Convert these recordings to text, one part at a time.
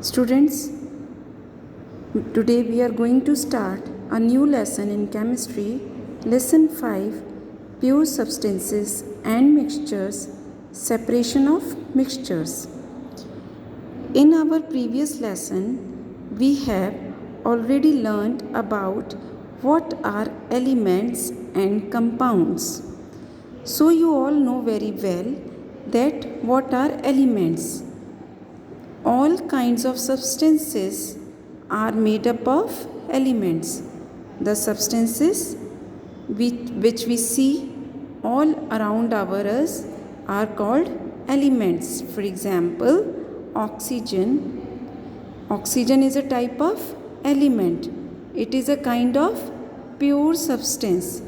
Students, today we are going to start a new lesson in chemistry, lesson 5, pure substances and mixtures, separation of mixtures. In our previous lesson, we have already learned about what are elements and compounds. So you all know very well that what are elements. All kinds of substances are made up of elements. The substances which we see all around us are called elements. For example, oxygen. Oxygen is a type of element. It is a kind of pure substance.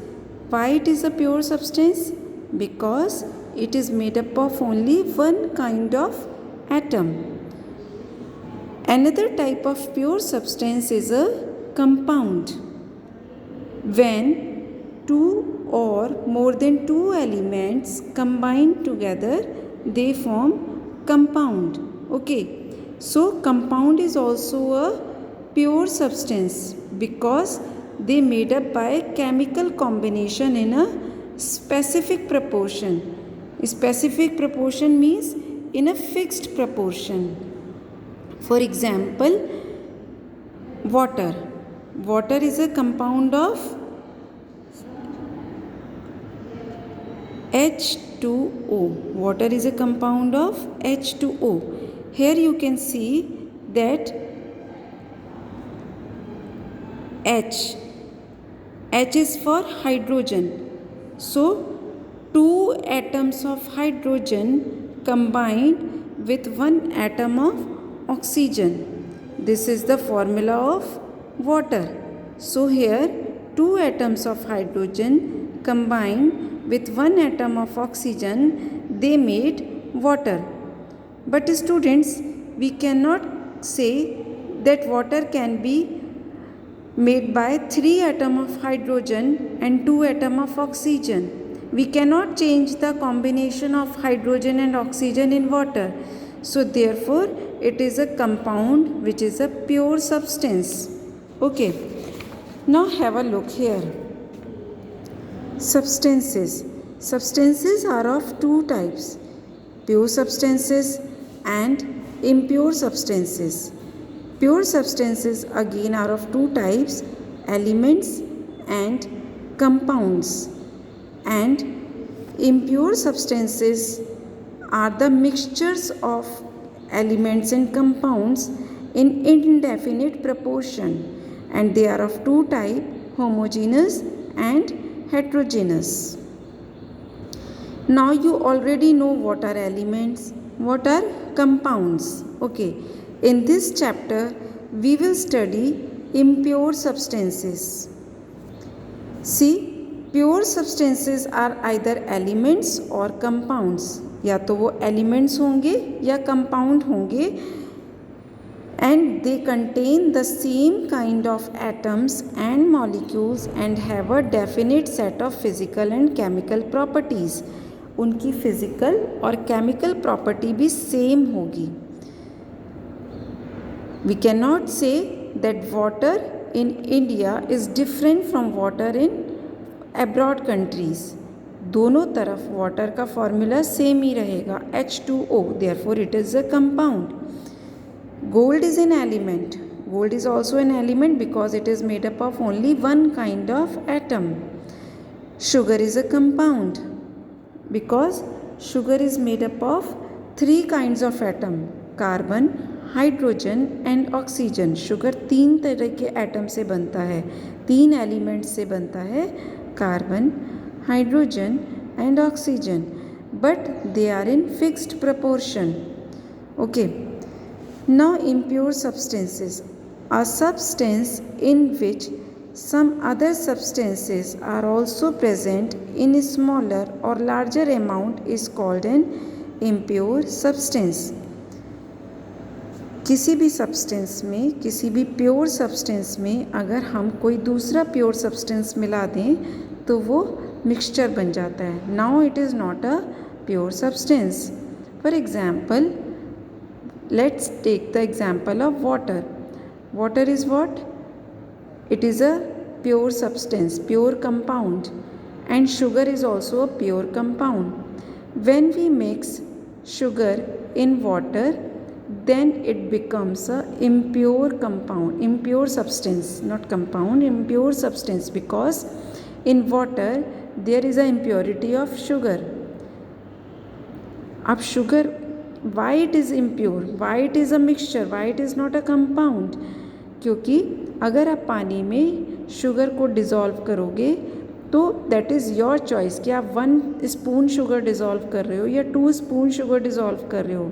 Why it is a pure substance? Because it is made up of only one kind of atom. Another type of pure substance is a compound. When two or more than two elements combine together, they form compound. Okay. So compound is also a pure substance because they made up by chemical combination in a specific proportion. Specific proportion means in a fixed proportion. For example, water. Water is a compound of H2O. Water is a compound of H2O. Here you can see that H is for hydrogen. So, two atoms of hydrogen combined with one atom of oxygen. This is the formula of water. So, here two atoms of hydrogen combined with one atom of oxygen, they made water. But students, we cannot say that water can be made by 3 atoms of hydrogen and 2 atoms of oxygen. We cannot change the combination of hydrogen and oxygen in water. So therefore, it is a compound which is a pure substance. Okay. Now have a look here. Substances. Substances are of two types, pure substances and impure substances. Pure substances again are of two types, elements and compounds. And impure substances are the mixtures of elements and compounds in indefinite proportion, and they are of two types, homogeneous and heterogeneous. Now you already know what are elements, what are compounds. Okay, in this chapter we will study impure substances. See, pure substances are either elements or compounds. या तो वो elements होंगे या compound होंगे, and they contain the same kind of atoms and molecules and have a definite set of physical and chemical properties. उनकी physical और chemical property भी same होगी. We cannot say that water in India is different from water in abroad countries. दोनों तरफ water का formula same ही रहेगा, H2O. therefore it is a compound. Gold is an element. Gold is also an element because it is made up of only one kind of atom. Sugar is a compound because sugar is made up of three kinds of atom, carbon, hydrogen and oxygen. Sugar तीन तरह के atom से बनता है, तीन element से बनता है, carbon, hydrogen and oxygen, but they are in fixed proportion. Okay. Now impure substances, a substance in which some other substances are also present in smaller or larger amount is called an impure substance. किसी भी substance में, किसी भी pure substance में अगर हम कोई दूसरा प्योर सब्सटेंस मिला दें तो वो मिक्सचर बन जाता है. Now it is not a pure substance. For example, let's take the example of water. Water is what? It is a pure substance, pure compound, and sugar is also a pure compound. When we mix sugar in water, then it becomes a impure compound, impure substance, not compound, impure substance, because in water there is a impurity of sugar. अब sugar, why it is impure, why it is a mixture, why it is not a compound? क्योंकि अगर आप पानी में sugar को dissolve करोगे तो that is your choice कि आप 1 स्पून शुगर डिज़ोल्व कर रहे हो या 2 स्पून शुगर डिज़ोल्व कर रहे हो,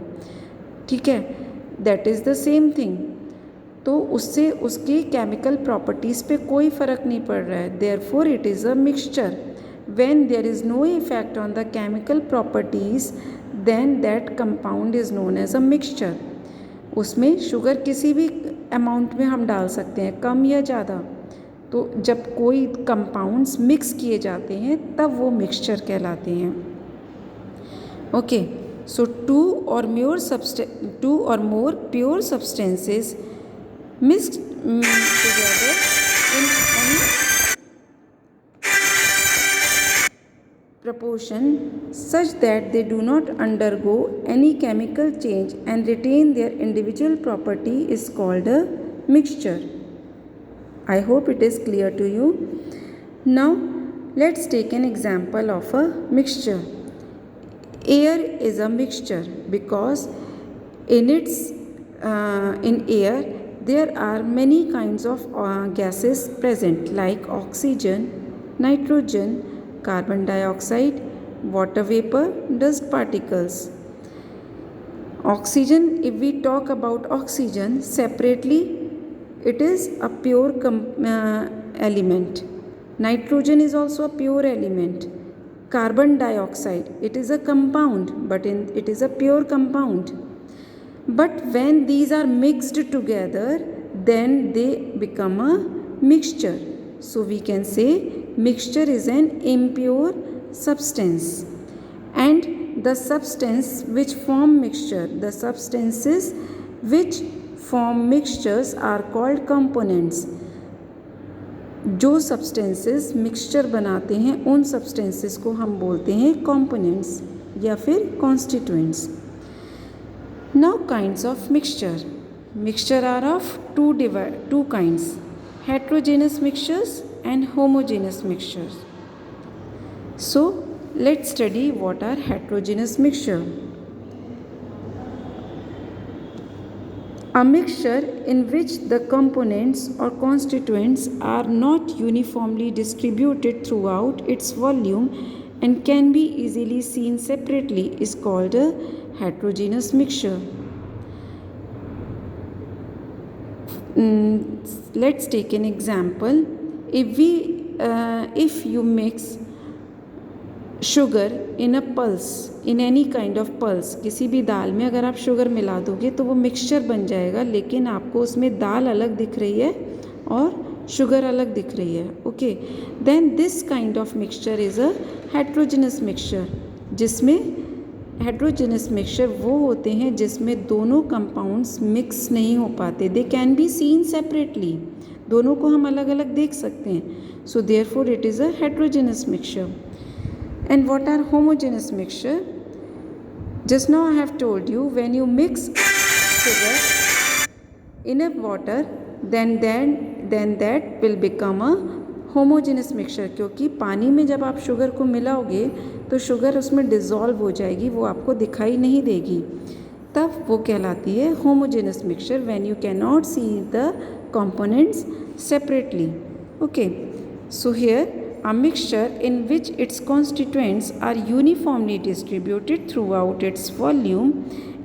ठीक है, that is the same thing. तो उससे उसकी केमिकल प्रॉपर्टीज़ पे कोई फ़र्क नहीं पड़ रहा है. Therefore it is a mixture. When there is no effect on the chemical properties, then that compound is known as a mixture. उसमें शुगर किसी भी अमाउंट में हम डाल सकते हैं, कम या ज़्यादा. तो जब कोई कंपाउंड्स मिक्स किए जाते हैं तब वो मिक्सचर कहलाते हैं. ओके, सो टू और मोर pure substances mixed together in any proportion such that they do not undergo any chemical change and retain their individual property is called a mixture. I hope it is clear to you. Now let's take an example of a mixture. Air is a mixture because in air there are many kinds of gases present like oxygen, nitrogen, carbon dioxide, water vapor, dust particles. Oxygen, if we talk about oxygen separately, it is a pure element. Nitrogen is also a pure element. Carbon dioxide, it is a compound, but it is a pure compound. But when these are mixed together, then they become a mixture. So we can say mixture is an impure substance. And the substance which form mixture, the substances which form mixtures are called components. जो substances mixture बनाते हैं उन substances को हम बोलते हैं components या फिर constituents. Now kinds of mixture. Mixture are of two kinds, heterogeneous mixtures and homogeneous mixtures. So let's study what are heterogeneous mixture. A mixture in which the components or constituents are not uniformly distributed throughout its volume and can be easily seen separately is called a heterogeneous mixture. Let's take an example. If you mix sugar in a pulse, in any kind of pulse, किसी भी दाल में अगर आप sugar मिला दोगे तो वो mixture बन जाएगा, लेकिन आपको उसमें दाल अलग दिख रही है और शुगर अलग दिख रही है. Okay, then this kind of mixture is a heterogeneous mixture. जिसमें हेट्रोजेनस मिक्सचर वो होते हैं जिसमें दोनों कंपाउंड्स मिक्स नहीं हो पाते. They can be seen separately, दोनों को हम अलग अलग देख सकते हैं. So therefore it is a heterogeneous mixture. And what are homogeneous mixture? Just now I have told you, when you mix sugar in a water, then that will become a homogeneous mixture. क्योंकि पानी में जब आप sugar को मिलाओगे तो sugar उसमें dissolve हो जाएगी, वो आपको दिखाई नहीं देगी, तब वो कहलाती है homogeneous mixture when you cannot see the components separately. Okay, so here a mixture in which its constituents are uniformly distributed throughout its volume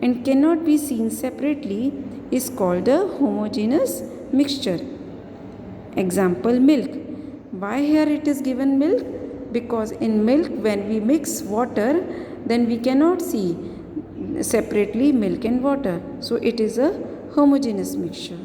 and cannot be seen separately is called a homogeneous mixture. Example, milk. Why here it is given milk? Because in milk when we mix water, then we cannot see separately milk and water. So it is a homogeneous mixture.